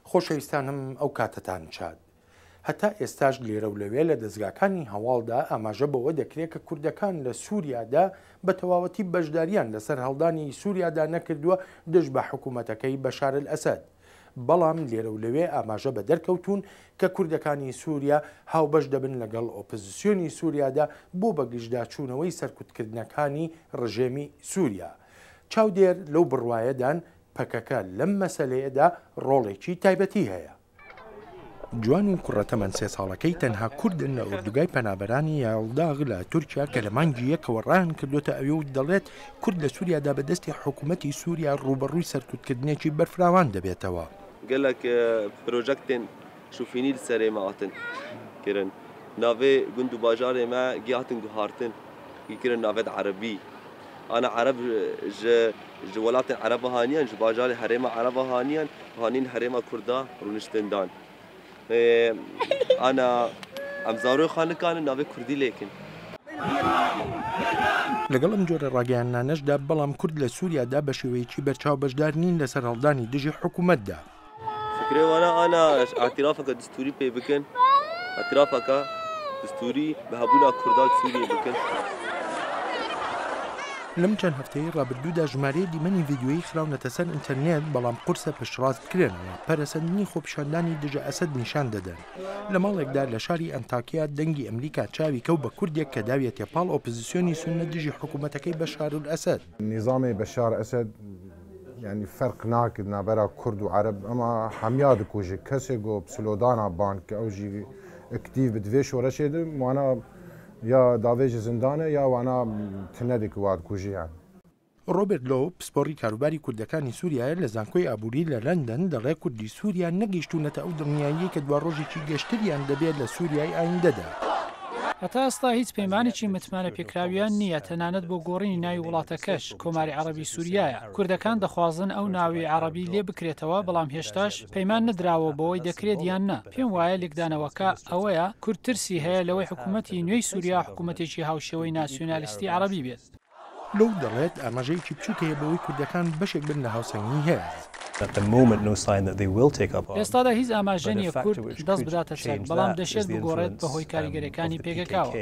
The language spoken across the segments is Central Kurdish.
خۆشەویستانم ئەو کاتتان چاد. هەتا ئێستاش لێرە و لەوێ لە دەستگاکانی هەواڵدا ئاماژە بەوە دەکرێت کە کوردەکان لە سووریادا بە تەواوەتی بەشداریان لەسەر هەڵدانی سووریادا نەکردووە دژ بە حکوومەتەکەی بەشار ئەسەد. بەڵام لێرە و لەوێ ئاماژە بە دەرکەوتون کە کوردەکانی سووریا هاوبەش دەبن لەگەڵ ئۆپۆزیسیۆنی سووریادا بۆ بەگشتداچوونەوەی سەرکوتکردنەکانی ڕژێمی سووریا. چاودێر لەو بڕوایەدان پەکەکە لەم مەسەلەیەدا ڕۆڵێکی تایبەتی هەیە. جوان و کوڕەتەمەند 3 ساڵەکەی تەنها کوردن لە ئوردوگای پەنابەرانی یاڵداغ لە تورکیا کە لە مانگی یەکەوە ڕایان کردوتە ئەوێ و دەڵێت کورد لە سووریادا بەدەستی حکوومەتی سووریا ڕوبەڕووی سەرکوتکردنێکی بەرفراوان دەبێتەوە. گەلک پرۆژەکتên شوفینی سەرێ ماهاتن kirin navê gund û bajarê me gihatin guhartin kirin navê erebî ana ereb ji welatên ereba haniyan ji bajarê herêma ereba haniyan hanîn herêma Kurda rûniştin dan ana em zaroy xwe nikarin navê Kurdî lêkin. لەگەڵ ئەم جۆرە ڕاگەیاندانەشدا بەڵام کورد لە سووریادا بە شێوەیەکی بەرچاو بەشدار نین لەسەر هەڵدانی دژی حکوومەتدا. فکرێ وانە ئانا ئاعترافەکە دستوری پێ بکەن ئاعترافەکە دستوری بە هەبوونا کوردا سووریە بکەن. لەم چەند هەفتەیە ڕابردوودا ژمارەیە دیمەنی ڤیدیۆیی خراونەتە سەر ئینتەرنێت بەڵام قورسە پشتڕاست کرێنەوە پەرەسەندنی خۆپیشاندانی دژە ئەسەد نیشان دەدەن. لە ماڵێکدا لە شاری ئەنتاکیا دەنگی ئەمریکا چاوی کەوت بە کوردێک کە داویە تێپاڵ ئۆپۆزیسیۆنی سونە دژی حکوومەتەکەی بەشار ئەسەد. نظامی بەشار ئەسەد يعني فرق ناكد نابرا كرد وعرب اما حميا دكوجي كسيغو بسلودانا بانك او جي اكتيف بدفيش ورا شيء وانا يا دافيج زندانه يا وانا تندك واد كوجي يعني. روبرت لو پسپۆڕی کاروباری کوردەکانی سووریایە لە زانکۆی ئابووری لە لەندەن دەڵێ کوردی سووریا نەگەیشتوونەتە ئەو دڵنیاییە کە دوا ڕۆژێکی گەشتریان دەبێت لە سووریای ئایندەدا. هەتا ئێستا هیچ پەیمانێکی متمانە پێکراویان نییە تەنانەت بۆ گۆڕینی ناوی وڵاتەکەش کۆماری عەرەبی سووریایە. کوردەکان دەخوازن ئەو ناوی عەرەبی لێ بکرێتەوە بەڵام هێشتاش پەیمان نەدراوە بەوەی دەکرێت یان نە. پێم وایە لێکدانەوەکە ئەوەیە کورد ترسی هەیە لەوەی حکوومەتی نوێی سووریا حکوومەتێکی هاوشێوەی ناسیۆنالیستی عەرەبی بێت. لەو دەڵێت ئاماژەیەکی بچووکە هەیە بەوەی کوردەکان بەشێک بن لە هاوسەنگی هەیە. ئێستادا هیچ ئاماژە نییە کورد دەست بداتە چەک بەڵام دەشێت بگۆڕێت بەهۆی کاریگەرەکانی پێکەکەوە.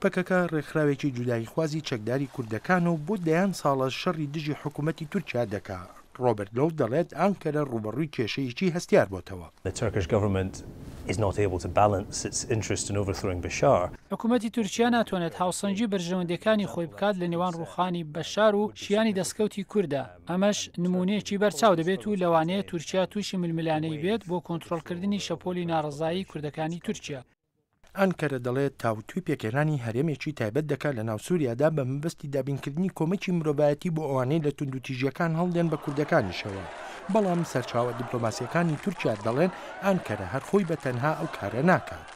پەکەکە ڕێکخراوێکی جودایی خوازی چەکداری کوردەکان و بۆ دەیان ساڵە شەڕی دژی حکوومەتی تورکیا دەکات. ڕۆبرت لۆو دەڵێت ئەنکەرە ڕوبەڕووی کێشەیەکی هەستیار بۆتەوە. حکوومەتی تورکیا ناتوانێت هاوسەنگی بەرژەوەندەکانی خۆی بکات لە نێوان ڕووخانی بەشار و شیانی دەستکەوتی کووردە. ئەمەش نمونەیەکی بەرچاو دەبێت و لەوانەیە تورکیا تووشی ململانەی بێت بۆ کۆنتڕۆڵکردنی شەپۆلی ناڕزایی کوردەکانی تورکیا. ئەنکەرە دەڵێت تاوتوی پێکێنانی هەرێمێکی تایبەت دەکات لە ناو سووریادا بە مەبەستی دابینکردنی کۆمەکی مرۆڤایەتی بۆ ئەوانەی لە توندوتیژیەکان هەڵدێن بە کوردەکانیشەوە. بەڵام سەرچاوە دیپلۆماسیەکانی تورکیا دەڵێن ئەنکەرە هەر خۆی بە تەنها ئەو کارە ناکات.